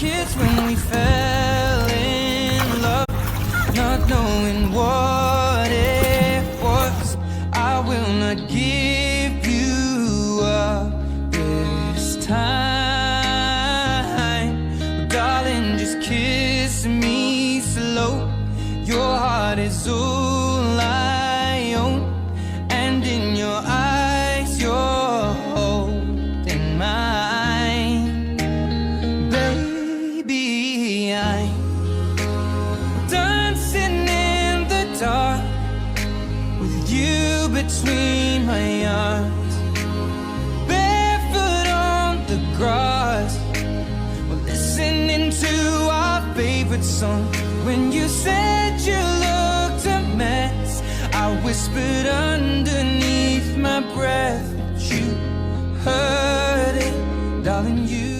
kids when we fell in love, not knowing what it was. I will not give you up this time, darling, just kiss me slow. Your heart is all I own, and in your eyes you're holding mine. Baby, I'm dancing in the dark with you between my arms, barefoot on the grass. We're listening to our favorite song. When you said you looked a mess, I whispered underneath my breath, but you heard it, darling, you